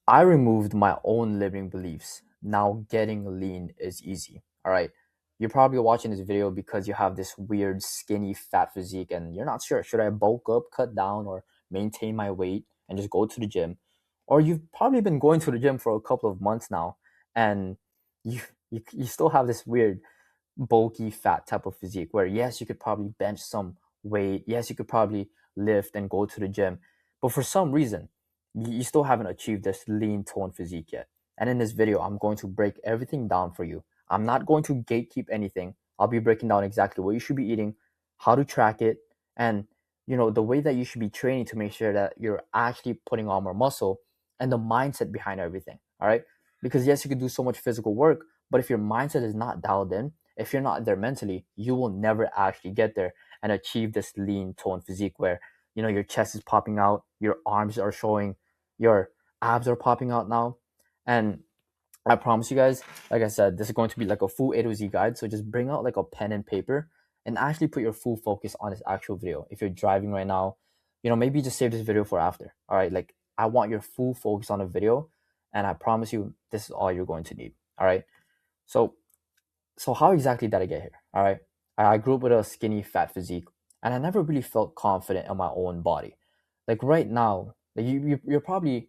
I removed my own limiting beliefs. Now getting lean is easy. All right. You're probably watching this video because you have this weird, skinny, fat physique and you're not sure. Should I bulk up, cut down, or maintain my weight and just go to the gym? Or you've probably been going to the gym for a couple of months now and you still have this weird, bulky, fat type of physique where, yes, you could probably bench some weight. Yes, you could probably lift and go to the gym. But for some reason, you still haven't achieved this lean tone physique yet. And in this video, I'm going to break everything down for you. I'm not going to gatekeep anything. I'll be breaking down exactly what you should be eating, how to track it, and the way that you should be training to make sure that you're actually putting on more muscle and the mindset behind everything. All right. Because yes, you could do so much physical work, but if your mindset is not dialed in, if you're not there mentally, you will never actually get there and achieve this lean tone physique where your chest is popping out, your arms are showing, your abs are popping out now. And I promise you guys, like I said, this is going to be like a full A to Z guide. So just bring out like a pen and paper and actually put your full focus on this actual video. If you're driving right now, maybe just save this video for after. All right. Like I want your full focus on the video. And I promise you, this is all you're going to need. All right. So, so how exactly did I get here? All right. I grew up with a skinny, fat physique, and I never really felt confident in my own body. Like right now, like you're probably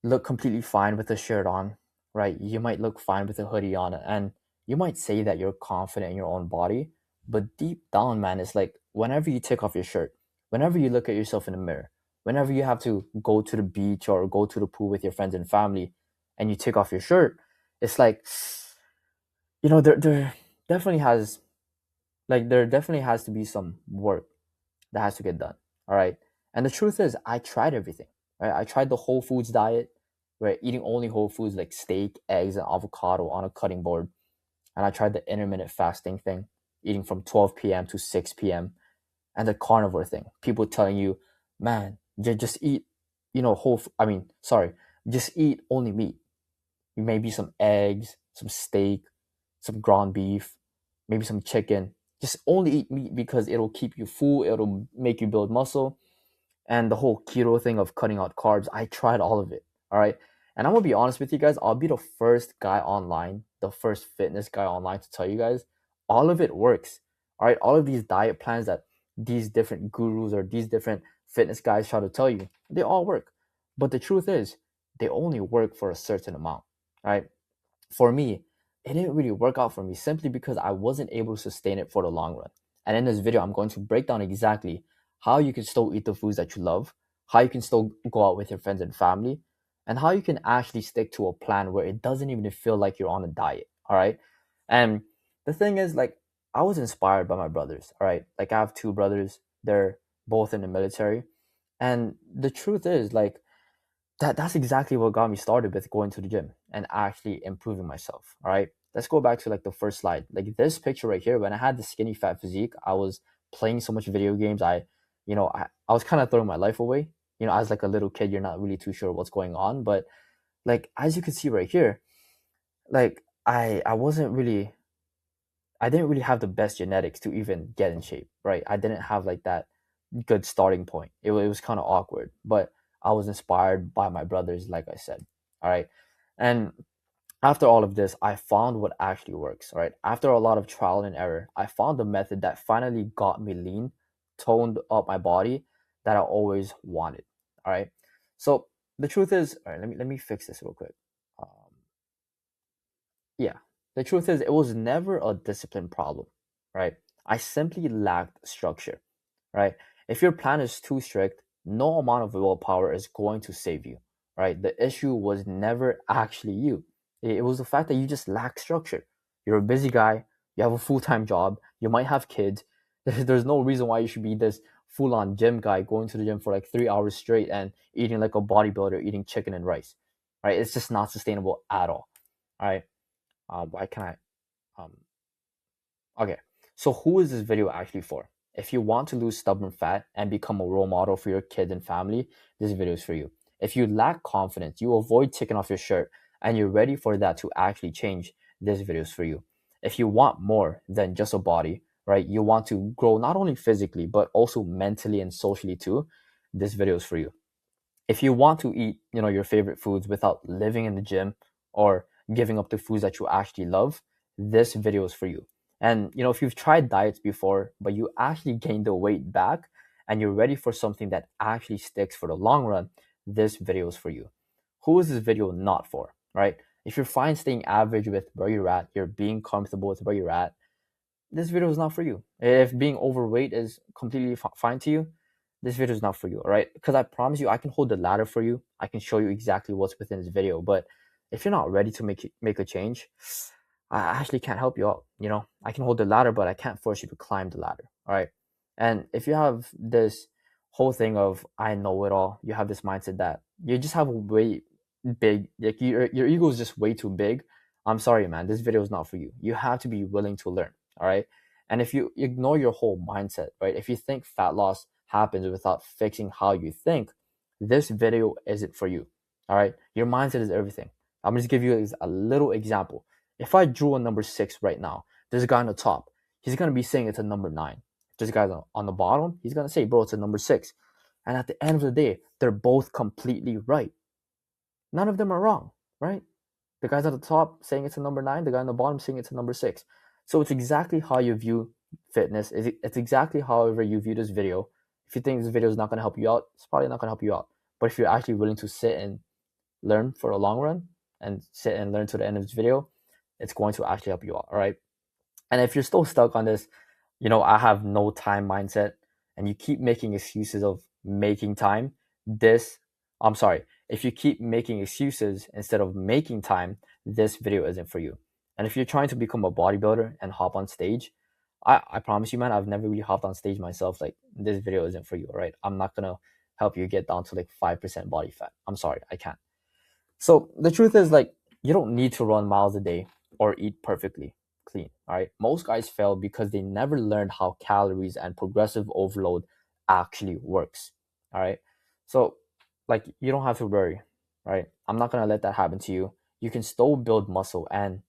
look completely fine with a shirt on, right? You might look fine with a hoodie on, and you might say that you're confident in your own body, but deep down, man, it's like whenever you take off your shirt, whenever you look at yourself in the mirror, whenever you have to go to the beach or go to the pool with your friends and family, and you take off your shirt, it's like, there definitely has there definitely has to be some work that has to get done. All right. And the truth is, I tried everything. Right. I tried the whole foods diet, right? Eating only whole foods like steak, eggs, and avocado on a cutting board. And I tried the intermittent fasting thing, eating from 12 p.m. to 6 p.m. And the carnivore thing. People telling you, man, just eat, I mean, sorry, just eat only meat. Maybe some eggs, some steak, some ground beef, maybe some chicken. Just only eat meat because it'll keep you full, it'll make you build muscle. And the whole keto thing of cutting out carbs, I tried all of it. All right. And I'm gonna be honest with you guys, I'll be the first guy online, the first fitness guy online to tell you guys, all of it works. All right. All of these diet plans that these different gurus or these different fitness guys try to tell you, they all work. But the truth is, they only work for a certain amount. All right. For me, it didn't really work out for me simply because I wasn't able to sustain it for the long run. And in this video, I'm going to break down exactly how you can still eat the foods that you love, how you can still go out with your friends and family, and how you can actually stick to a plan where it doesn't even feel like you're on a diet. All right. And the thing is, like, I was inspired by my brothers. All right. Like, I have two brothers, they're both in the military. And the truth is, like, that's exactly what got me started with going to the gym and actually improving myself. All right. Let's go back to like the first slide. Like this picture right here, when I had the skinny fat physique, I was playing so much video games. I was kind of throwing my life away. As like a little kid, you're not really too sure what's going on. But like as you can see right here, like I didn't really have the best genetics to even get in shape, right? I didn't have like that good starting point. It was kind of awkward, but I was inspired by my brothers, like I said. All right. And after all of this, I found what actually works. All right. After a lot of trial and error, I found the method that finally got me lean, toned up my body that I always wanted. All right. So the truth is, all right, let me fix this real quick. Um, yeah. The truth is, it was never a discipline problem, right? I simply lacked structure, right? If your plan is too strict, no amount of willpower is going to save you, right? The issue was never actually you. It was the fact that you just lack structure. You're a busy guy, you have a full time job, you might have kids. There's no reason why you should be this full on gym guy going to the gym for like 3 hours straight and eating like a bodybuilder, eating chicken and rice, right? It's just not sustainable at all, all right? Why can I? Okay, so who is this video actually for? If you want to lose stubborn fat and become a role model for your kids and family, this video is for you. If you lack confidence, you avoid taking off your shirt, and you're ready for that to actually change, this video is for you. If you want more than just a body, right? You want to grow not only physically, but also mentally and socially too, this video is for you. If you want to eat, your favorite foods without living in the gym or giving up the foods that you actually love, this video is for you. And if you've tried diets before, but you actually gained the weight back and you're ready for something that actually sticks for the long run, this video is for you. Who is this video not for, right? If you're fine staying average with where you're at, you're being comfortable with where you're at, this video is not for you. If being overweight is completely fine to you, this video is not for you, all right? Because I promise you, I can hold the ladder for you. I can show you exactly what's within this video. But if you're not ready to make a change, I actually can't help you out. I can hold the ladder, but I can't force you to climb the ladder, all right? And if you have this whole thing of I know it all, you have this mindset that you just have a way big, like your ego is just way too big. I'm sorry, man. This video is not for you. You have to be willing to learn, all right? And if you ignore your whole mindset, right? If you think fat loss happens without fixing how you think, this video isn't for you. All right. Your mindset is everything. I'm just give you a little example. If I drew a number 6 right now, there's a guy on the top. He's gonna be saying it's a number 9. This guy's on the bottom. He's gonna say, bro, it's a number 6. And at the end of the day, they're both completely right. None of them are wrong, right? The guys at the top saying it's a number 9, the guy on the bottom saying it's a number 6. So it's exactly how you view fitness. It's exactly however you view this video. If you think this video is not going to help you out, it's probably not going to help you out. But if you're actually willing to sit and learn for the long run and sit and learn to the end of this video, it's going to actually help you out. All right. And if you're still stuck on this, I have no time mindset, and you keep making excuses of making time, I'm sorry, if you keep making excuses instead of making time, this video isn't for you. And if you're trying to become a bodybuilder and hop on stage, I promise you, man, I've never really hopped on stage myself. Like, this video isn't for you, all right? I'm not gonna help you get down to like 5% body fat. I'm sorry, I can't. So the truth is, like, you don't need to run miles a day or eat perfectly clean. All right. Most guys fail because they never learned how calories and progressive overload actually works. All right. So, like, you don't have to worry. Right. I'm not gonna let that happen to you. You can still build muscle and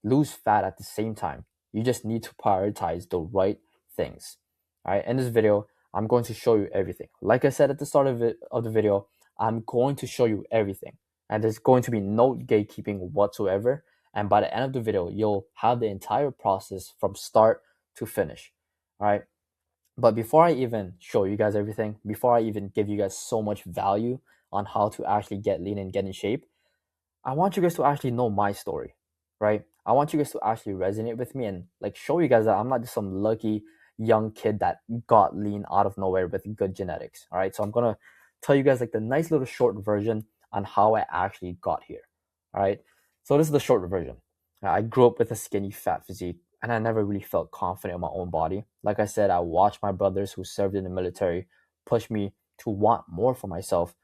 lose fat at the same time. You just need to prioritize the right things. All right. In this video, I'm going to show you everything. Like I said at the start of the video, I'm going to show you everything, and there's going to be no gatekeeping whatsoever. And by the end of the video, you'll have the entire process from start to finish. All right. But before I even show you guys everything, before I even give you guys so much value on how to actually get lean and get in shape, I want you guys to actually know my story, right? I want you guys to actually resonate with me and like show you guys that I'm not just some lucky young kid that got lean out of nowhere with good genetics. All right. So I'm gonna tell you guys like the nice little short version on how I actually got here. All right. So this is the short version. I grew up with a skinny fat physique and I never really felt confident in my own body. Like I said, I watched my brothers who served in the military push me to want more for myself,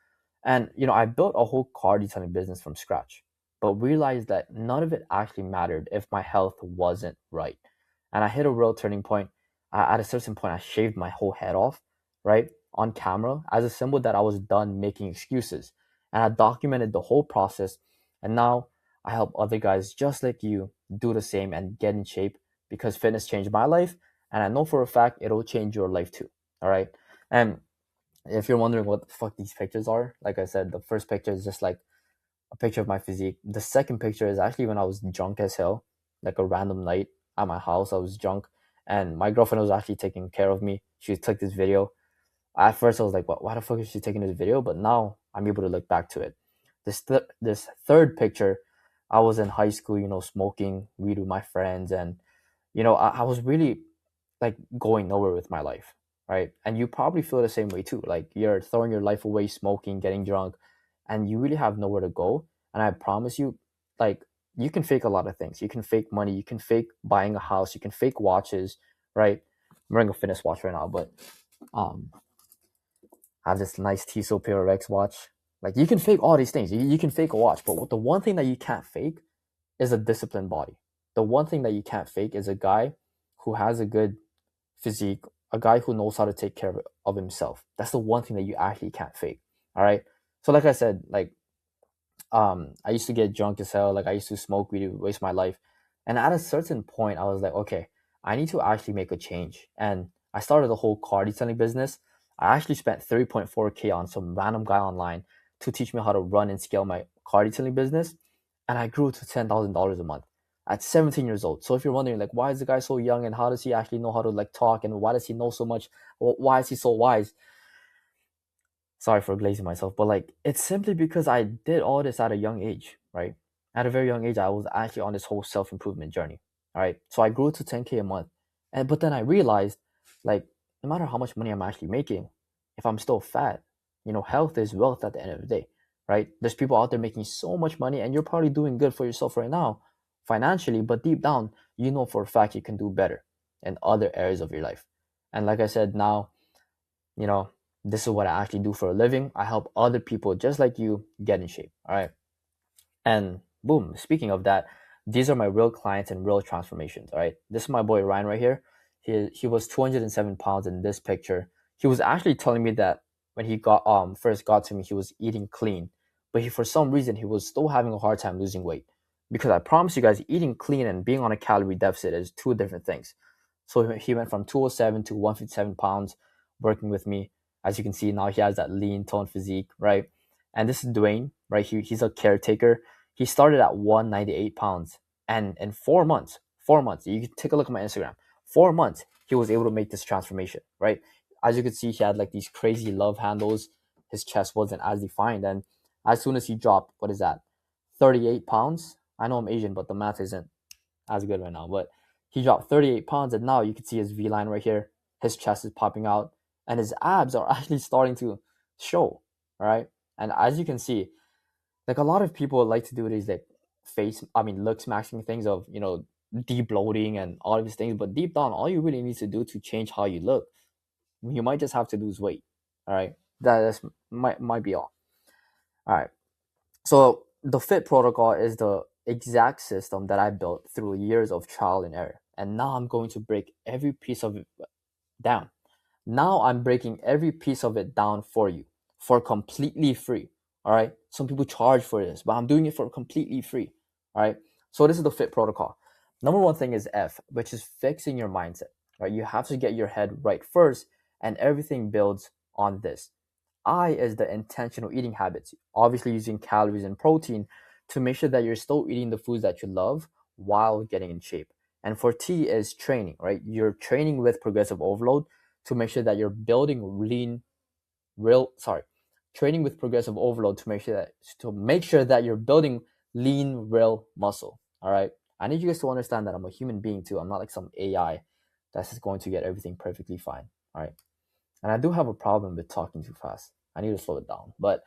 and I built a whole car detailing business from scratch, but realized that none of it actually mattered if my health wasn't right. And I hit a real turning point. At a certain point, I shaved my whole head off, right, on camera as a symbol that I was done making excuses. And I documented the whole process. And now I help other guys just like you do the same and get in shape because fitness changed my life. And I know for a fact it'll change your life too. All right. And if you're wondering what the fuck these pictures are, like I said, the first picture is just like a picture of my physique. The second picture is actually when I was drunk as hell, like a random night at my house. I was drunk, and my girlfriend was actually taking care of me. She took this video. At first, I was like, "What? Why the fuck is she taking this video?" But now I'm able to look back to it. This third picture, I was in high school, smoking weed with my friends, and I was really like going nowhere with my life, right? And you probably feel the same way too. Like, you're throwing your life away, smoking, getting drunk, and you really have nowhere to go. And I promise you, like, you can fake a lot of things. You can fake money, you can fake buying a house, you can fake watches, right? I'm wearing a fitness watch right now, but um I have this nice Tissot PRX watch. Like, you can fake all these things. You can fake a watch, but the one thing that you can't fake is a disciplined body. The one thing that you can't fake is a guy who has a good physique, a guy who knows how to take care of himself. That's the one thing that you actually can't fake. All right. So like I said, like, I used to get drunk as hell. Like, I used to smoke weed, waste my life. And at a certain point, I was like, okay, I need to actually make a change. And I started the whole car detailing business. I actually spent 3.4K on some random guy online to teach me how to run and scale my car detailing business. And I grew to $10,000 a month at 17 years old. So if you're wondering, like, why is the guy so young and how does he actually know how to like talk and why does he know so much? Why is he so wise? Sorry for glazing myself, but like it's simply because I did all this at a young age, right? At a very young age, I was actually on this whole self improvement journey. All right. So I grew to 10K a month. And but then I realized like no matter how much money I'm actually making, if I'm still fat, health is wealth at the end of the day, right? There's people out there making so much money and you're probably doing good for yourself right now financially, but deep down, you know for a fact you can do better in other areas of your life. And like I said, now you know, this is what I actually do for a living. I help other people just like you get in shape. All right. And boom, speaking of that, these are my real clients and real transformations. All right. This is my boy Ryan right here. He was 207 pounds in this picture. He was actually telling me that when he got first got to me, he was eating clean. But for some reason he was still having a hard time losing weight. Because I promise you guys, eating clean and being on a calorie deficit is two different things. So he went from 207 to 157 pounds working with me. As you can see, now he has that lean toned physique, right? And this is Dwayne, right? He's a caretaker. He started at 198 pounds. And in 4 months, 4 months, you can take a look at my Instagram. 4 months, he was able to make this transformation, right? As you can see, he had like these crazy love handles. His chest wasn't as defined. And as soon as he dropped, what is that? 38 pounds. I know I'm Asian, but the math isn't as good right now. But he dropped 38 pounds, and now you can see his V line right here. His chest is popping out, and his abs are actually starting to show. All right. And as you can see, like a lot of people like to do these like look smashing things of, de-bloating and all of these things. But deep down, all you really need to do to change how you look, you might just have to lose weight. All right. That's might be all. All right. So the FIT protocol is the exact system that I built through years of trial and error. And now I'm going to break every piece of it down. Now I'm breaking every piece of it down for you for completely free. All right. Some people charge for this, but I'm doing it for completely free. All right. So this is the FIT protocol. Number one thing is F, which is fixing your mindset. Right. You have to get your head right first, and everything builds on this. I is the intentional eating habits, obviously using calories and protein to make sure that you're still eating the foods that you love while getting in shape. And for T is training, right? You're training with progressive overload to make sure that you're building training with progressive overload to make sure that you're building lean real muscle. All right. I need you guys to understand that I'm a human being too. I'm not like some AI that's just going to get everything perfectly fine. All right. And I do have a problem with talking too fast. I need to slow it down. But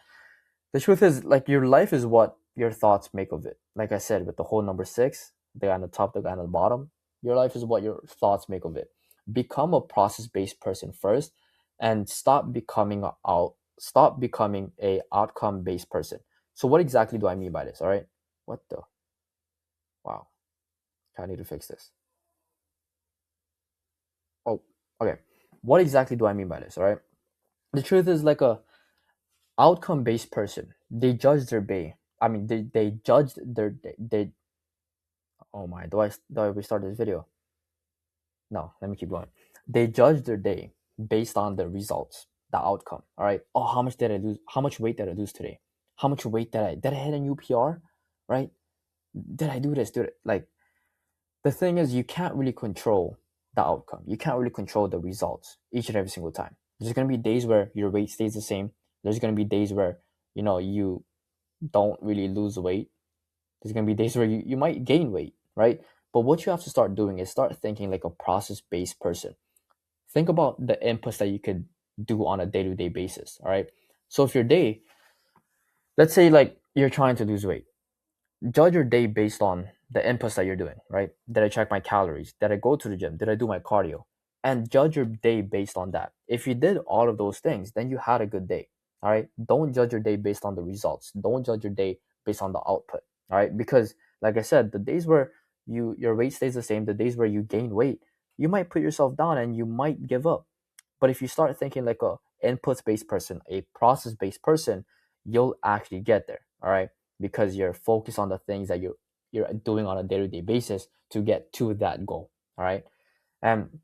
the truth is, like, your life is what your thoughts make of it. Like I said, with the whole number six, the guy on the top, the guy on the bottom, your life is what your thoughts make of it. Become a process-based person first, and stop becoming a outcome-based person. So what exactly do I mean by this? All right. What the wow. I need to fix this. Oh, okay. What exactly do I mean by this? All right. The truth is, like, a outcome based person, they judge their day. I mean, they judge their they. Oh my, do I restart this video? No, let me keep going. They judge their day based on the results, the outcome. All right. Oh, how much did I lose? How much weight did I lose today? How much weight did I hit a new PR? Right? Did I do this? Like, the thing is, you can't really control the outcome. You can't really control the results each and every single time. There's gonna be days where your weight stays the same. There's gonna be days where you don't really lose weight. There's gonna be days where you might gain weight, right? But what you have to start doing is start thinking like a process-based person. Think about the inputs that you could do on a day-to-day basis. All right. So if your day, let's say like you're trying to lose weight, judge your day based on the inputs that you're doing, right? Did I check my calories? Did I go to the gym? Did I do my cardio? And judge your day based on that. If you did all of those things, then you had a good day. All right. Don't judge your day based on the results. Don't judge your day based on the output. All right. Because like I said, the days where your weight stays the same, the days where you gain weight, you might put yourself down and you might give up. But if you start thinking like a inputs based person, a process based person, you'll actually get there. All right. Because you're focused on the things that you're doing on a day-to-day basis to get to that goal. All right. And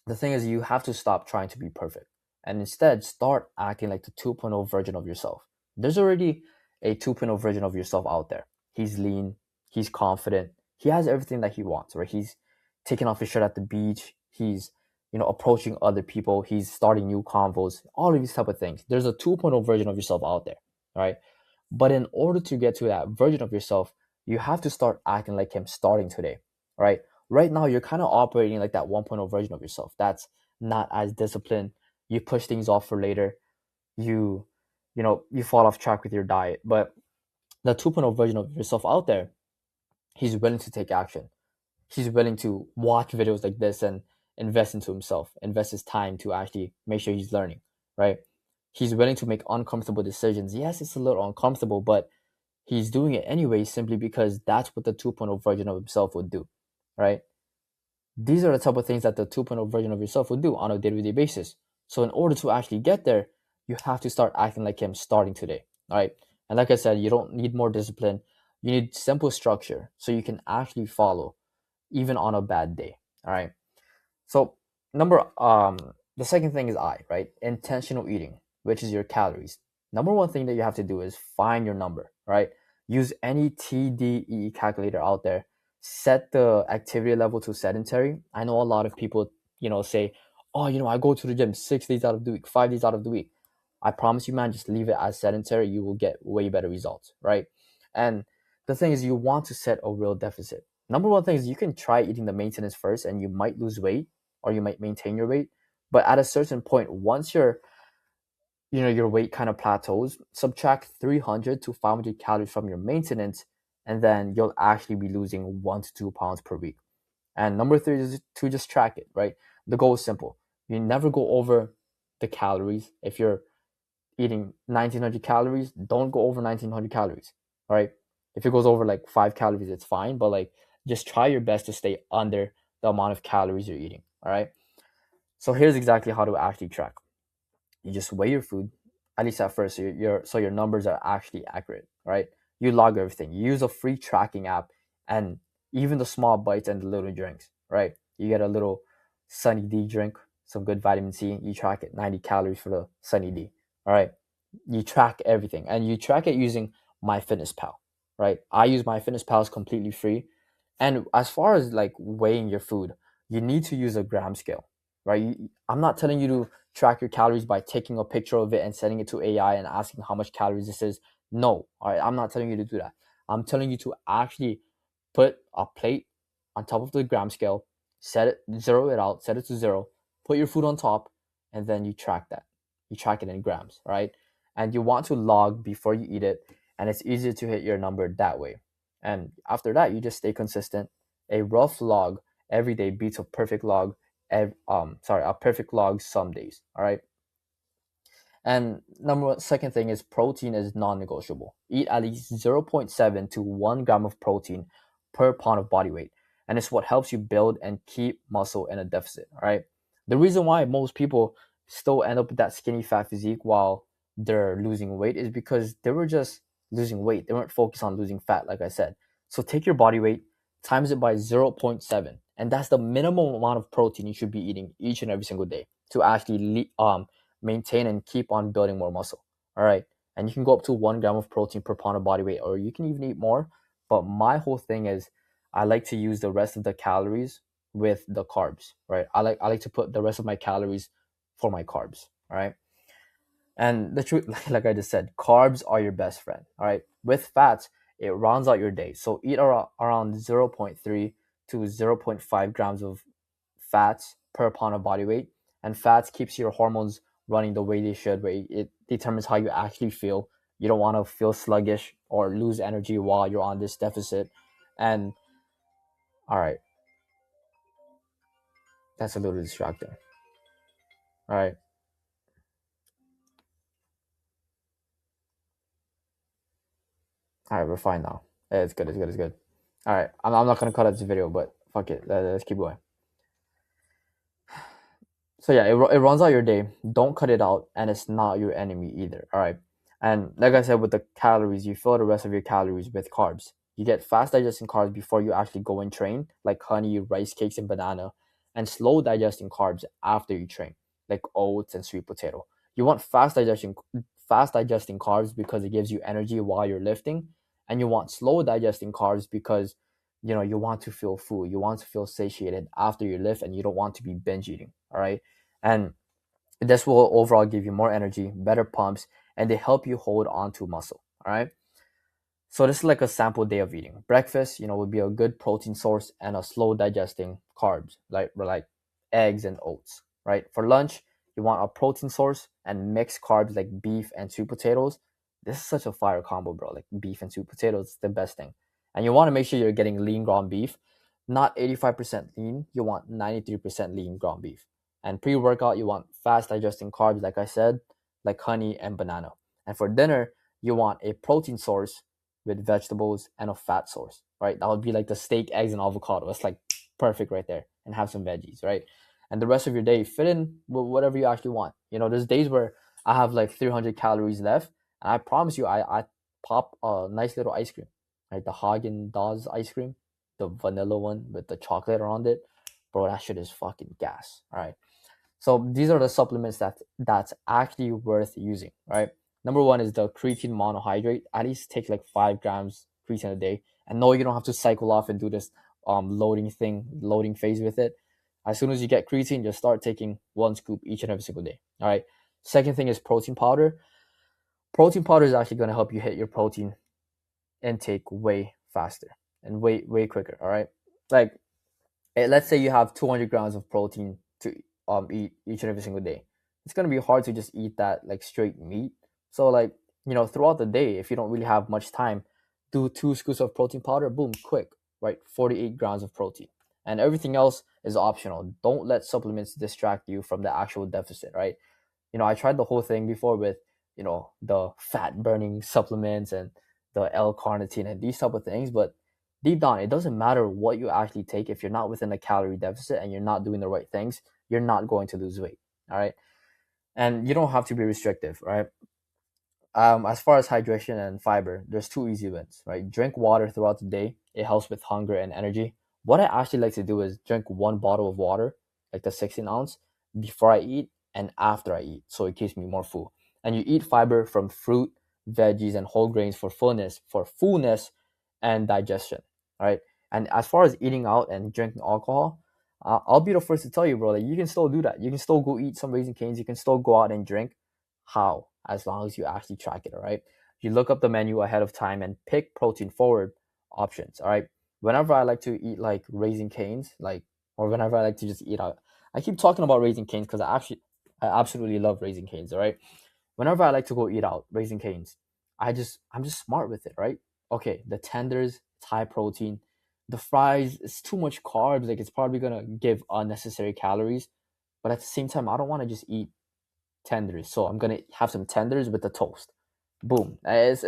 the thing is, you have to stop trying to be perfect and instead start acting like the 2.0 version of yourself. There's already a 2.0 version of yourself out there. He's lean, he's confident, he has everything that he wants, right? He's taking off his shirt at the beach, he's approaching other people, he's starting new convos, all of these type of things. There's a 2.0 version of yourself out there, right? But in order to get to that version of yourself, you have to start acting like him starting today, right? Right now, you're kind of operating like that 1.0 version of yourself. That's not as disciplined. You push things off for later. You, you fall off track with your diet. But the 2.0 version of yourself out there, he's willing to take action. He's willing to watch videos like this and invest into himself, invest his time to actually make sure he's learning, right? He's willing to make uncomfortable decisions. Yes, it's a little uncomfortable, but he's doing it anyway simply because that's what the 2.0 version of himself would do, right? These are the type of things that the 2.0 version of yourself would do on a day-to-day basis. So in order to actually get there, you have to start acting like him starting today, all right? And like I said, you don't need more discipline. You need simple structure so you can actually follow even on a bad day, all right? So the second thing is right? Intentional eating, which is your calories. Number one thing that you have to do is find your number, right? Use any TDEE calculator out there. Set the activity level to sedentary. I know a lot of people, say, oh, I go to the gym 6 days out of the week, 5 days out of the week. I promise you, man, just leave it as sedentary. You will get way better results, right? And the thing is, you want to set a real deficit. Number one thing is you can try eating the maintenance first and you might lose weight or you might maintain your weight. But at a certain point, once your weight kind of plateaus, subtract 300 to 500 calories from your maintenance, and then you'll actually be losing 1 to 2 pounds per week. And number three is to just track it, right? The goal is simple. You never go over the calories. If you're eating 1900 calories, don't go over 1900 calories, all right? If it goes over like 5 calories, it's fine, but like just try your best to stay under the amount of calories you're eating, all right? So here's exactly how to actually track. You just weigh your food, at least at first, so your numbers are actually accurate, right? You log everything. You use a free tracking app, and even the small bites and the little drinks, right? You get a little Sunny D drink, some good vitamin C. You track it, 90 calories for the Sunny D, all right? You track everything, and you track it using MyFitnessPal, right? I use MyFitnessPal, it's completely free. And as far as like weighing your food, you need to use a gram scale, right? I'm not telling you to track your calories by taking a picture of it and sending it to AI and asking how much calories this is. No, all right, I'm not telling you to do that. I'm telling you to actually put a plate on top of the gram scale, set it, zero it out, set it to zero, put your food on top, and then you track that. You track it in grams, right? And you want to log before you eat it, and it's easier to hit your number that way. And after that, you just stay consistent. A rough log every day beats a perfect log. A perfect log some days. All right. And second thing is protein is non-negotiable. Eat at least 0.7 to 1 gram of protein per pound of body weight. And it's what helps you build and keep muscle in a deficit. All right. The reason why most people still end up with that skinny fat physique while they're losing weight is because they were just losing weight. They weren't focused on losing fat, like I said. So take your body weight, times it by 0.7. And that's the minimum amount of protein you should be eating each and every single day to actually maintain and keep on building more muscle. All right. And you can go up to 1 gram of protein per pound of body weight, or you can even eat more. But my whole thing is I like to use the rest of the calories with the carbs, right? I like to put the rest of my calories for my carbs. All right. And the truth, like I just said, carbs are your best friend. All right. With fats, it rounds out your day. So eat around zero point 0.3 to zero point 0.5 grams of fats per pound of body weight. And fats keeps your hormones running the way they should, where it determines how you actually feel. You don't want to feel sluggish or lose energy while you're on this deficit. And all right, that's a little distracting. All right. All right, we're fine now. It's good. It's good. It's good. All right. I'm not going to cut out this video, but fuck it. Let's keep going. So yeah, it runs out your day. Don't cut it out, and it's not your enemy either. All right. And like I said, with the calories, you fill the rest of your calories with carbs. You get fast digesting carbs before you actually go and train, like honey, rice cakes, and banana, and slow digesting carbs after you train, like oats and sweet potato. You want fast digesting carbs because it gives you energy while you're lifting, and you want slow digesting carbs because you want to feel full, you want to feel satiated after your lift, and you don't want to be binge eating. All right, and this will overall give you more energy, better pumps, and they help you hold on to muscle. All right. So this is like a sample day of eating. Breakfast, would be a good protein source and a slow digesting carbs, like eggs and oats, right? For lunch, you want a protein source and mixed carbs like beef and sweet potatoes. This is such a fire combo, bro. Like beef and sweet potatoes is the best thing. And you want to make sure you're getting lean ground beef, not 85% lean. You want 93% lean ground beef. And pre-workout, you want fast digesting carbs, like I said, like honey and banana. And for dinner, you want a protein source with vegetables and a fat source, right? That would be like the steak, eggs, and avocado. It's like perfect right there. And have some veggies, right? And the rest of your day, fit in with whatever you actually want. There's days where I have like 300 calories left, and I promise you, I pop a nice little ice cream, like the Haagen-Dazs ice cream, the vanilla one with the chocolate around it. Bro, that shit is fucking gas. All right. So these are the supplements that's actually worth using, right? Number one is the creatine monohydrate. At least take like 5 grams creatine a day. And no, you don't have to cycle off and do this loading phase with it. As soon as you get creatine, just start taking 1 scoop each and every single day. All right. Second thing is protein powder. Protein powder is actually going to help you hit your protein intake way faster and way quicker. All right. Like, let's say you have 200 grams of protein to eat each and every single day. It's gonna be hard to just eat that like straight meat. So like throughout the day, if you don't really have much time, do 2 scoops of protein powder. Boom, quick, right? 48 grams of protein, and everything else is optional. Don't let supplements distract you from the actual deficit, right? I tried the whole thing before with, the fat burning supplements and the L-carnitine and these type of things, but deep down, it doesn't matter what you actually take. If you're not within a calorie deficit and you're not doing the right things, you're not going to lose weight. All right. And you don't have to be restrictive, right? As far as hydration and fiber, there's two easy wins, right? Drink water throughout the day. It helps with hunger and energy. What I actually like to do is drink 1 bottle of water, like the 16 ounce, before I eat and after I eat. So it keeps me more full. And you eat fiber from fruit, veggies, and whole grains for fullness and digestion, right? And as far as eating out and drinking alcohol, I'll be the first to tell you, bro, that you can still do that. You can still go eat some Raisin Canes. You can still go out and drink. How? As long as you actually track it, all right? You look up the menu ahead of time and pick protein forward options, all right? Whenever I like to eat like Raisin Canes, or whenever I like to just eat out, I keep talking about Raisin Canes because I absolutely love Raisin Canes, all right? Whenever I like to go eat out, Raisin Canes, I'm just smart with it, right? Okay, the tenders, it's high protein. The fries, it's too much carbs, like it's probably gonna give unnecessary calories. But at the same time, I don't want to just eat tenders. So I'm gonna have some tenders with the toast. Boom. It's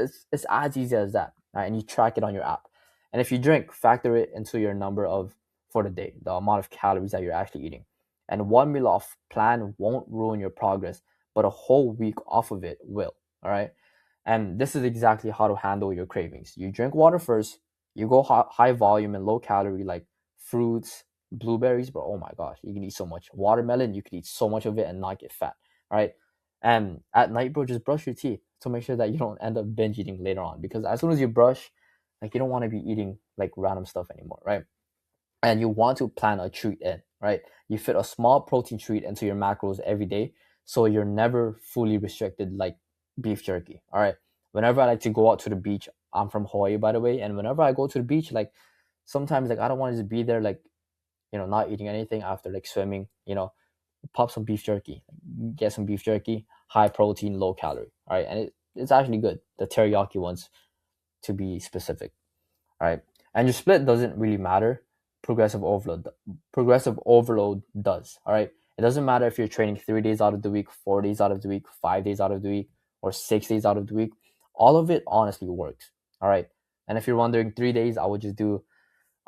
as easy as that. Right? And you track it on your app. And if you drink, factor it into your number of for the day, the amount of calories that you're actually eating. And one meal off plan won't ruin your progress, but a whole week off of it will. All right. And this is exactly how to handle your cravings. You drink water first, you go high volume and low calorie, like fruits, blueberries, bro. Oh my gosh, you can eat so much. Watermelon, you can eat so much of it and not get fat. All right. And at night, bro, just brush your teeth to make sure that you don't end up binge eating later on. Because as soon as you brush, like you don't want to be eating like random stuff anymore, right? And you want to plan a treat in, right? You fit a small protein treat into your macros every day, so you're never fully restricted like beef jerky. All right. Whenever I like to go out to the beach, I'm from Hawaii, by the way, and whenever I go to the beach, like sometimes like I don't want to just be there like not eating anything after like swimming, pop some beef jerky, get some beef jerky, high protein, low calorie. All right, and it's actually good. The teriyaki ones, to be specific. All right, and your split doesn't really matter. Progressive overload, progressive overload does. All right, it doesn't matter if you're training 3 days out of the week, 4 days out of the week, 5 days out of the week, or 6 days out of the week. All of it honestly works. All right, and if you're wondering 3 days, I would just do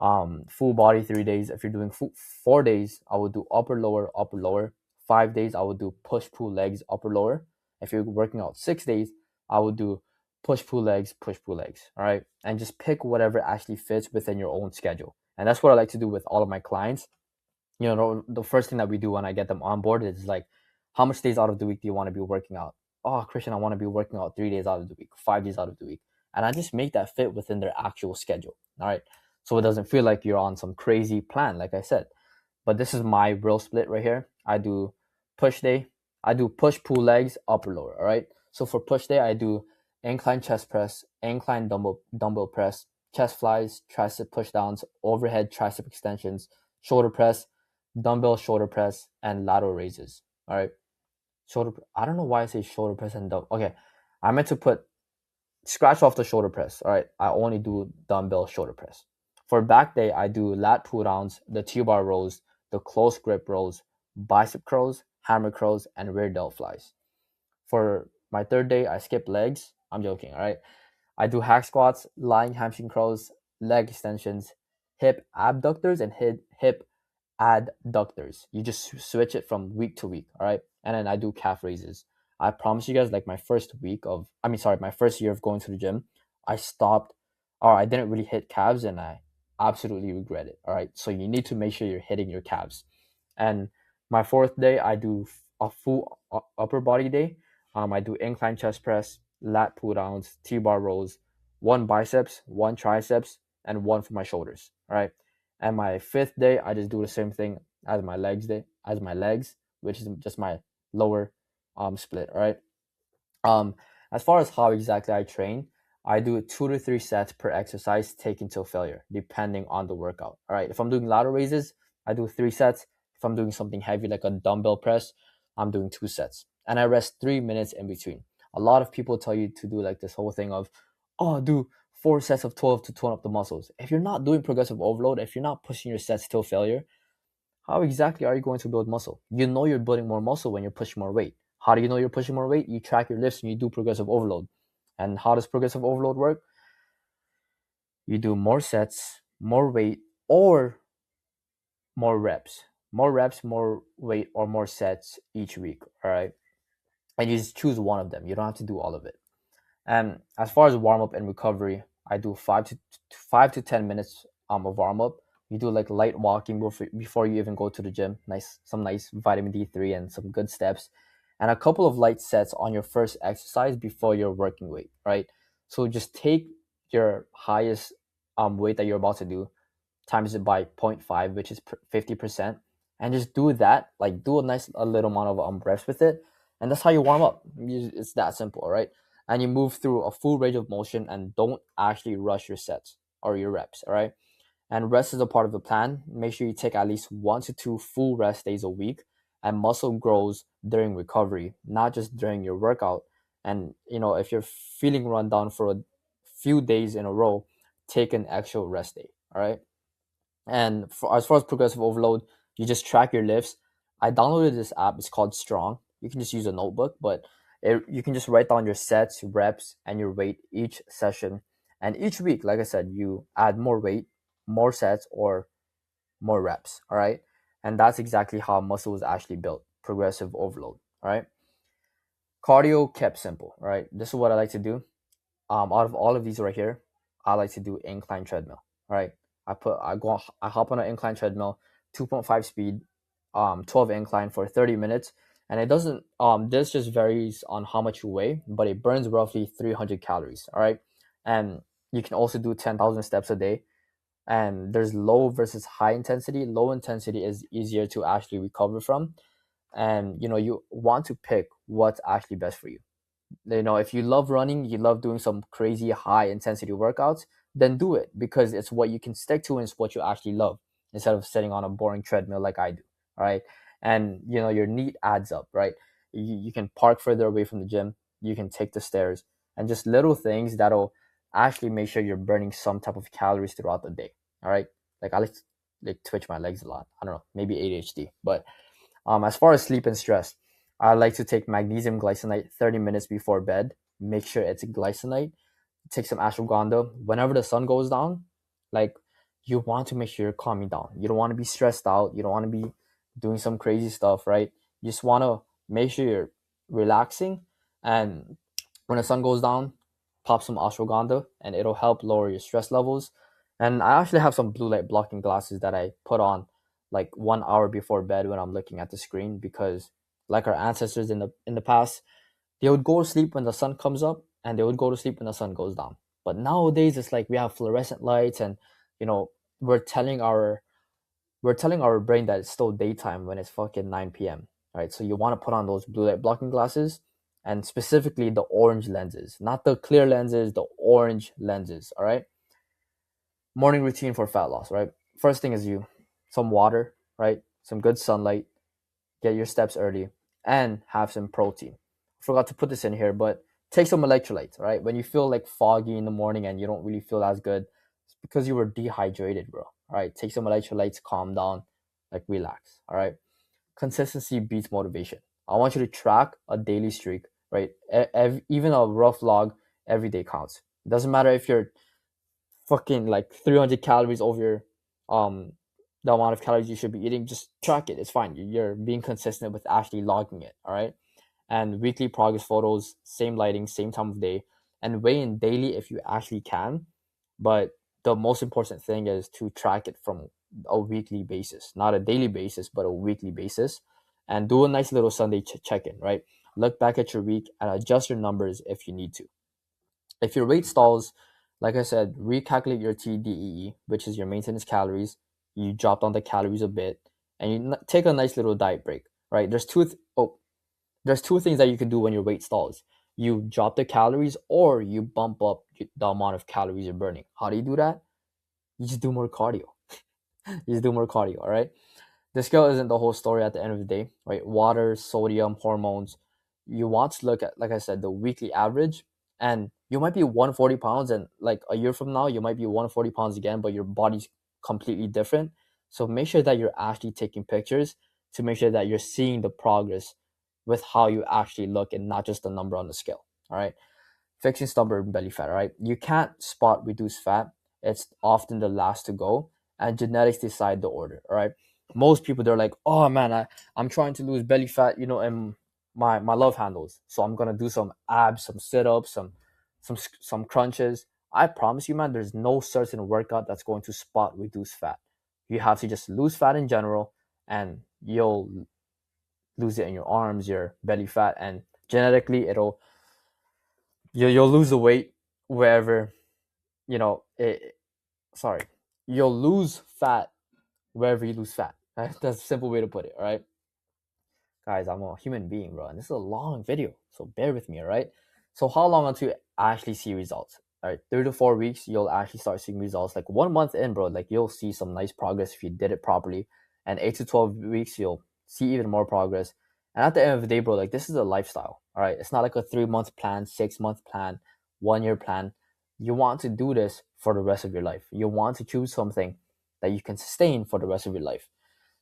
full body 3 days. If you're doing 4 days, I would do upper lower upper lower. 5 days, I would do push pull legs upper lower. If you're working out 6 days, I would do push pull legs. All right, and just pick whatever actually fits within your own schedule. And that's what I like to do with all of my clients. The first thing that we do when I get them on board is like, how much days out of the week do you want to be working out? oh, Christian, I want to be working out 3 days out of the week, 5 days out of the week. And I just make that fit within their actual schedule. All right. So it doesn't feel like you're on some crazy plan, like I said. But this is my real split right here. I do push day. I do push pull legs, upper lower. All right. So for push day, I do incline chest press, incline dumbbell press, chest flies, tricep push downs, overhead tricep extensions, shoulder press, dumbbell shoulder press, and lateral raises. All right. Shoulder. I don't know why I say shoulder press and dumbbell. Okay, I meant to put scratch off the shoulder press. All right, I only do dumbbell shoulder press. For back day, I do lat pull downs, the T-bar rows, the close grip rows, bicep curls, hammer curls, and rear delt flies. For my third day, I skip legs. I'm joking. All right, I do hack squats, lying hamstring curls, leg extensions, hip abductors, and hip adductors. You just switch it from week to week, all right? And then I do calf raises. I promise you guys, like my first year of going to the gym, I stopped, or I didn't really hit calves, and I absolutely regret it, all right? So you need to make sure you're hitting your calves. And my fourth day, I do a full upper body day. I do incline chest press, lat pull downs, T-bar rows, one biceps, one triceps, and one for my shoulders, all right? And my fifth day, I just do the same thing as my legs, which is just my lower split. All right. Um, as far as how exactly I train, I do 2 to 3 sets per exercise, taken till failure, depending on the workout. All right. If I'm doing lateral raises, I do 3 sets. If I'm doing something heavy like a dumbbell press, I'm doing 2 sets, and I rest 3 minutes in between. A lot of people tell you to do like this whole thing of, oh, do 4 sets of 12 to tone up the muscles. If you're not doing progressive overload, if you're not pushing your sets till failure, how exactly are you going to build muscle? You know you're building more muscle when you're pushing more weight. How do you know you're pushing more weight? You track your lifts and you do progressive overload. And how does progressive overload work? You do more sets, more weight, or more reps. More reps, more weight, or more sets each week. All right. And you just choose one of them. You don't have to do all of it. And as far as warm up and recovery, I do 5 to 10 minutes of warm up. You do like light walking before you even go to the gym. Some nice vitamin D3 and some good steps, and a couple of light sets on your first exercise before your working weight. Right. So just take your highest weight that you're about to do, times it by zero point 0.5, which is 50%, and just do that. Like do a little amount of reps with it, and that's how you warm up. It's that simple, right? And you move through a full range of motion and don't actually rush your sets or your reps, all right? And rest is a part of the plan. Make sure you take at least 1 to 2 full rest days a week, and muscle grows during recovery, not just during your workout. And if you're feeling run down for a few days in a row, take an actual rest day, all right? And as far as progressive overload, you just track your lifts. I downloaded this app. It's called Strong. You can just use a notebook, but you can just write down your sets, reps, and your weight each session. And each week, like I said, you add more weight, more sets, or more reps. All right. And that's exactly how muscle is actually built, progressive overload. All right. Cardio kept simple. All right. This is what I like to do. Out of all of these right here, I like to do incline treadmill. All right, I hop on an incline treadmill, 2.5 speed, 12 incline for 30 minutes, and it doesn't this just varies on how much you weigh, but it burns roughly 300 calories. All right, and you can also do 10,000 steps a day. And there's low versus high intensity. Low intensity is easier to actually recover from, and you want to pick what's actually best for you. If you love running, you love doing some crazy high intensity workouts, then do it because it's what you can stick to and it's what you actually love, instead of sitting on a boring treadmill like I do. All right. And your neat adds up, right? You can park further away from the gym, you can take the stairs, and just little things that'll actually make sure you're burning some type of calories throughout the day. All right. Like I like twitch my legs a lot. I don't know, maybe ADHD. But as far as sleep and stress, I like to take magnesium glycinate 30 minutes before bed. Make sure it's glycinate. Take some ashwagandha. Whenever the sun goes down, like you want to make sure you're calming down. You don't want to be stressed out. You don't want to be doing some crazy stuff, right? You just want to make sure you're relaxing. And when the sun goes down, pop some ashwagandha and it'll help lower your stress levels. And I actually have some blue light blocking glasses that I put on like 1 hour before bed when I'm looking at the screen, because like our ancestors in the past, They would go to sleep when the sun comes up, and they would go to sleep when the sun goes down. But nowadays it's like we have fluorescent lights, and you know we're telling our we're telling our brain that it's still daytime when it's fucking 9 p.m. Right? So you want to put on those blue light blocking glasses, and specifically the orange lenses, not the clear lenses, the orange lenses. All right. Morning routine for fat loss. Right. First thing is you some water. Right. Some good sunlight. Get your steps early, and have some protein. I forgot to put this in here, but take some electrolytes. Right. When you feel like foggy in the morning and you don't really feel as good, it's because you were dehydrated, bro. All right. Take some electrolytes. Calm down. Like relax. All right. Consistency beats motivation. I want you to track a daily streak, right? Even a rough log every day counts. It doesn't matter if you're fucking like 300 calories over your the amount of calories you should be eating. Just track it. It's fine. You're being consistent with actually logging it. All right. And weekly progress photos, same lighting, same time of day, and weigh in daily if you actually can. But the most important thing is to track it from a weekly basis, not a daily basis, but a weekly basis, and do a nice little Sunday check in, right? Look back at your week and adjust your numbers if you need to. If your weight stalls, like I said, recalculate your TDEE, which is your maintenance calories. You drop down the calories a bit, and you take a nice little diet break, right? There's two things that you can do when your weight stalls. You drop the calories, or you bump up the amount of calories you're burning. How do you do that? You just do more cardio. You just do more cardio, all right? The scale isn't the whole story at the end of the day, right? Water, sodium, hormones. You want to look at, like I said, the weekly average, and you might be 140 pounds, and like a year from now, you might be 140 pounds again, but your body's completely different. So make sure that you're actually taking pictures to make sure that you're seeing the progress with how you actually look and not just the number on the scale. All right. Fixing stubborn belly fat, all right? You can't spot reduced fat. It's often the last to go, and genetics decide the order, all right? Most people, they're like, oh man, I'm trying to lose belly fat, and my love handles. So I'm gonna do some abs, some sit-ups, some crunches. I promise you, man, there's no certain workout that's going to spot reduced fat. You have to just lose fat in general, and you'll lose it in your arms, your belly fat, and genetically you'll lose the weight wherever you know it. Sorry, you'll lose fat wherever you lose fat. Right? That's a simple way to put it. All right, guys, I'm a human being, bro, and this is a long video, so bear with me. All right. So how long until you actually see results? All right, 3 to 4 weeks, you'll actually start seeing results. Like 1 month in, bro, like you'll see some nice progress if you did it properly. And 8 to 12 weeks, you'll see even more progress. And at the end of the day, bro, like this is a lifestyle. All right, it's not like a 3 month plan, 6 month plan, 1 year plan. You want to do this for the rest of your life. You want to choose something that you can sustain for the rest of your life.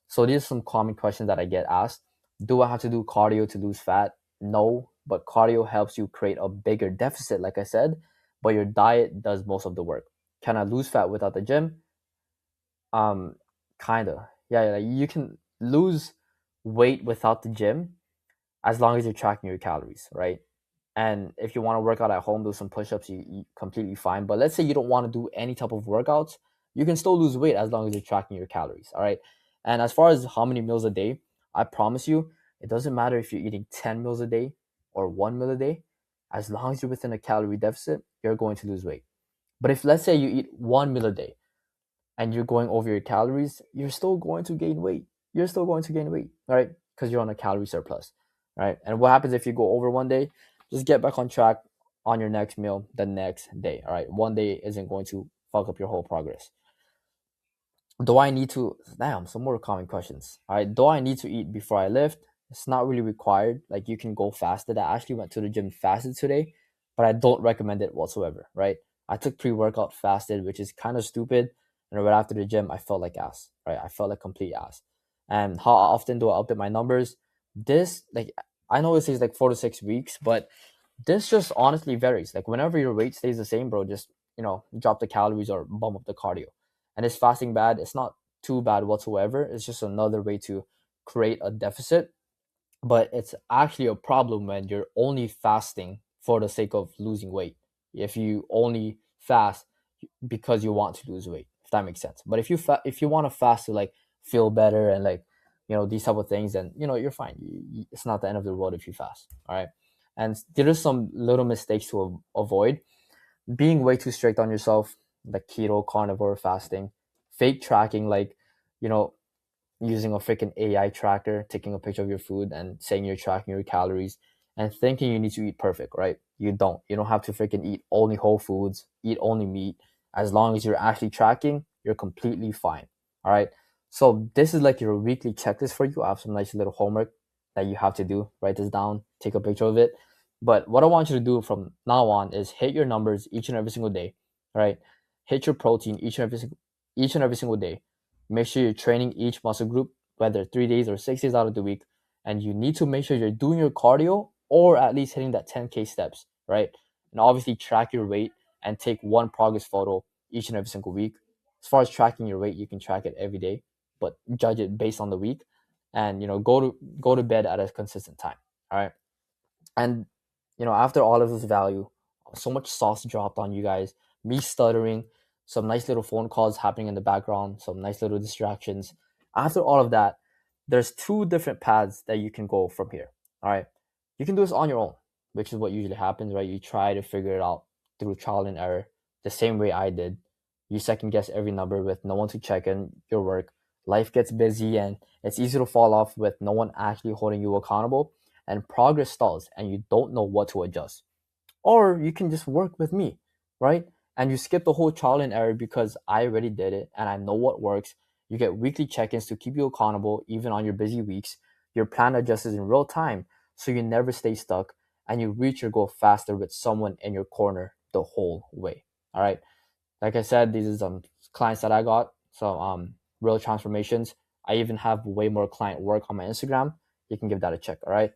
So these are some common questions that I get asked. Do I have to do cardio to lose fat? No, but cardio helps you create a bigger deficit, like I said, but your diet does most of the work. Can I lose fat without the gym? Um, Kinda. Yeah, you can lose weight without the gym as long as you're tracking your calories, right? And if you want to work out at home, do some push-ups, you completely fine. But let's say you don't want to do any type of workouts, you can still lose weight as long as you're tracking your calories. All right. And as far as how many meals a day, I promise you, it doesn't matter if you're eating 10 meals a day or 1 meal a day. As long as you're within a calorie deficit, you're going to lose weight. But if let's say you eat 1 meal a day and you're going over your calories, you're still going to gain weight. You're still going to gain weight, right? Because you're on a calorie surplus, right? And what happens if you go over one day? Just get back on track on your next meal the next day, all right? One day isn't going to fuck up your whole progress. Do I need to, damn, some more common questions. All right, do I need to eat before I lift? It's not really required. Like you can go fasted. I actually went to the gym fasted today, but I don't recommend it whatsoever, right? I took pre-workout fasted, which is kind of stupid. And right after the gym, I felt like ass, right? I felt like complete ass. And how often do I update my numbers? This, like, I know it says like 4 to 6 weeks, but this just honestly varies. Like whenever your weight stays the same, bro, just drop the calories or bump up the cardio. And is fasting bad? It's not too bad whatsoever. It's just another way to create a deficit. But it's actually a problem when you're only fasting for the sake of losing weight. If you only fast because you want to lose weight, if that makes sense. But if you want to fast to like feel better and like these type of things, then you're fine. It's not the end of the world if you fast. All right. And there are some little mistakes to avoid: being way too strict on yourself, like keto, carnivore, fasting, fake tracking, like, you know, using a freaking AI tracker, taking a picture of your food and saying you're tracking your calories and thinking you need to eat perfect, right? You don't. You don't have to freaking eat only whole foods, eat only meat. As long as you're actually tracking, you're completely fine. All right. So this is like your weekly checklist for you. I have some nice little homework that you have to do. Write this down, take a picture of it. But what I want you to do from now on is hit your numbers each and every single day. All right. Hit your protein each and every single day. Make sure you're training each muscle group, whether 3 days or 6 days out of the week. And you need to make sure you're doing your cardio or at least hitting that 10K steps, right? And obviously track your weight and take one progress photo each and every single week. As far as tracking your weight, you can track it every day, but judge it based on the week. And go to bed at a consistent time. All right. And after all of this value, so much sauce dropped on you guys, me stuttering, some nice little phone calls happening in the background, some nice little distractions. After all of that, there's two different paths that you can go from here. All right. You can do this on your own, which is what usually happens, right? You try to figure it out through trial and error, the same way I did. You second guess every number with no one to check in your work. Life gets busy and it's easy to fall off with no one actually holding you accountable, and progress stalls and you don't know what to adjust. Or you can just work with me, right? And you skip the whole trial and error because I already did it and I know what works. You get weekly check ins to keep you accountable even on your busy weeks. Your plan adjusts in real time so you never stay stuck and you reach your goal faster with someone in your corner the whole way. All right. Like I said, these are some clients that I got. So real transformations. I even have way more client work on my Instagram. You can give that a check. All right.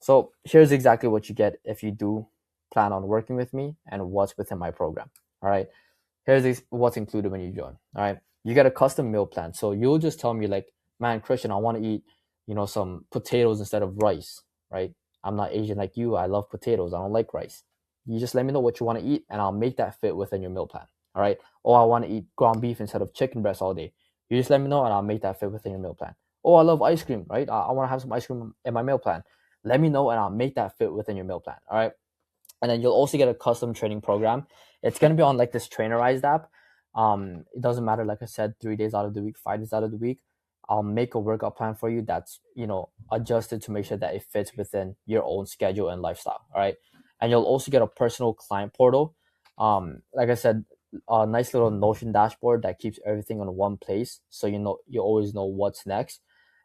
So here's exactly what you get if you do plan on working with me and what's within my program. All right. Here's what's included when you join. All right. You get a custom meal plan. So you'll just tell me like, man, Christian, I want to eat, some potatoes instead of rice, right? I'm not Asian like you. I love potatoes. I don't like rice. You just let me know what you want to eat and I'll make that fit within your meal plan. All right. Or I want to eat ground beef instead of chicken breast all day. You just let me know and I'll make that fit within your meal plan. Oh, I love ice cream, right? I want to have some ice cream in my meal plan. Let me know and I'll make that fit within your meal plan. All right. And then you'll also get a custom training program. It's gonna be on like this trainerized app. It doesn't matter, like I said, 3 days out of the week, 5 days out of the week. I'll make a workout plan for you that's adjusted to make sure that it fits within your own schedule and lifestyle. All right. And you'll also get a personal client portal. Like I said, a nice little Notion dashboard that keeps everything in one place, so you always know what's next.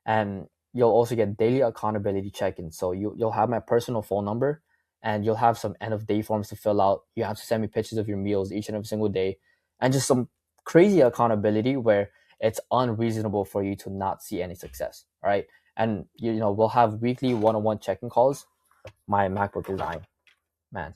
And you'll also get daily accountability check-ins. So you'll have my personal phone number and you'll have some end of day forms to fill out. You have to send me pictures of your meals each and every single day, and just some crazy accountability where it's unreasonable for you to not see any success. All right. And we'll have weekly one-on-one check-in calls. My MacBook is dying, man.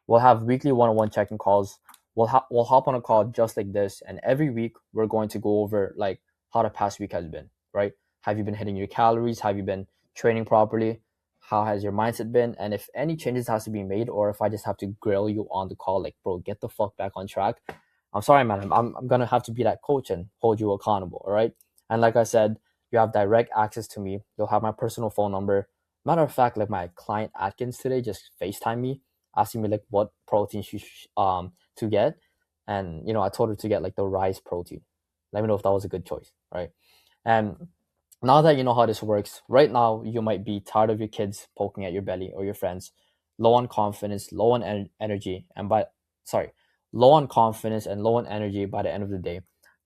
We'll have weekly one-on-one check-in calls. We'll hop on a call just like this, and every week we're going to go over like how the past week has been, right? Have you been hitting your calories? Have you been training properly? How has your mindset been? And if any changes has to be made, or if I just have to grill you on the call, like, bro, get the fuck back on track. I'm sorry, man. I'm gonna have to be that coach and hold you accountable, all right? And like I said, you have direct access to me. You'll have my personal phone number. Matter of fact, like my client Atkins today just FaceTime me asking me like what protein she to get, and I told her to get like the rice protein. Let me know if that was a good choice, right? And now that you know how this works, right now you might be tired of your kids poking at your belly or your friends, low on confidence, low on energy, and low on confidence and low on energy by the end of the day.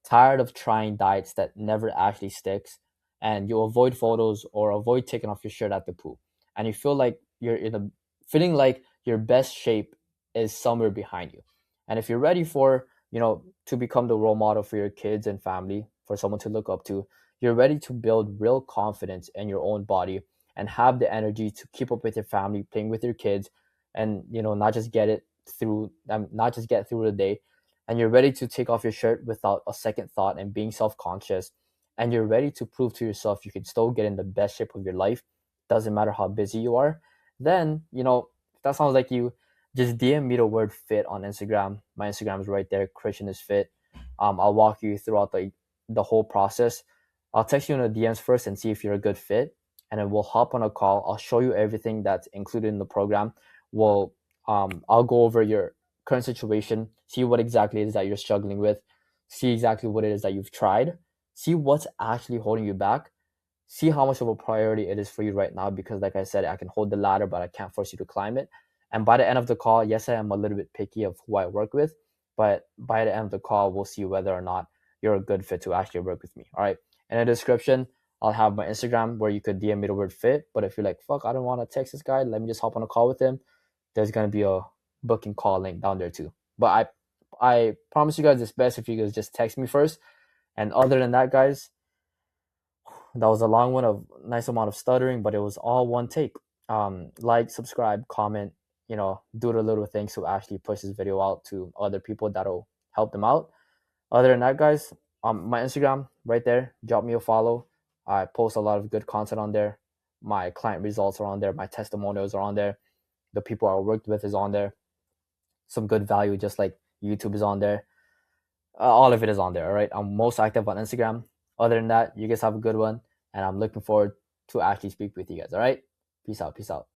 Tired of trying diets that never actually sticks, and you avoid photos or avoid taking off your shirt at the pool, and you feel like you're in a feeling like your best shape is somewhere behind you. And if you're ready for to become the role model for your kids and family, for someone to look up to, you're ready to build real confidence in your own body and have the energy to keep up with your family, playing with your kids, and not just get through the day, and you're ready to take off your shirt without a second thought and being self-conscious, and you're ready to prove to yourself you can still get in the best shape of your life, doesn't matter how busy you are, then if that sounds like you, just DM me the word fit on Instagram. My Instagram is right there. Christian is fit. I'll walk you throughout the whole process. I'll text you in the DMs first and see if you're a good fit. and then we'll hop on a call. I'll show you everything that's included in the program. We'll I'll go over your current situation, see what exactly it is that you're struggling with, see exactly what it is that you've tried, see what's actually holding you back, see how much of a priority it is for you right now. Because, like I said, I can hold the ladder, but I can't force you to climb it. And by the end of the call, yes, I am a little bit picky of who I work with, but by the end of the call, we'll see whether or not you're a good fit to actually work with me. All right. In the description, I'll have my Instagram where you could DM me the word fit. But if you're like, fuck, I don't want to text this guy, let me just hop on a call with him, there's gonna be a booking call link down there too. But I promise you guys it's best if you guys just text me first. And other than that, guys, that was a long one of nice amount of stuttering, but it was all one take. Like, subscribe, comment, do the little things to actually push this video out to other people that'll help them out. Other than that, guys, my Instagram right there, drop me a follow. I post a lot of good content on there. My client results are on there. My testimonials are on there. The people I worked with is on there. Some good value, just like YouTube is on there. All of it is on there. All right. I'm most active on Instagram. Other than that, you guys have a good one, and I'm looking forward to actually speak with you guys. All right. Peace out. Peace out.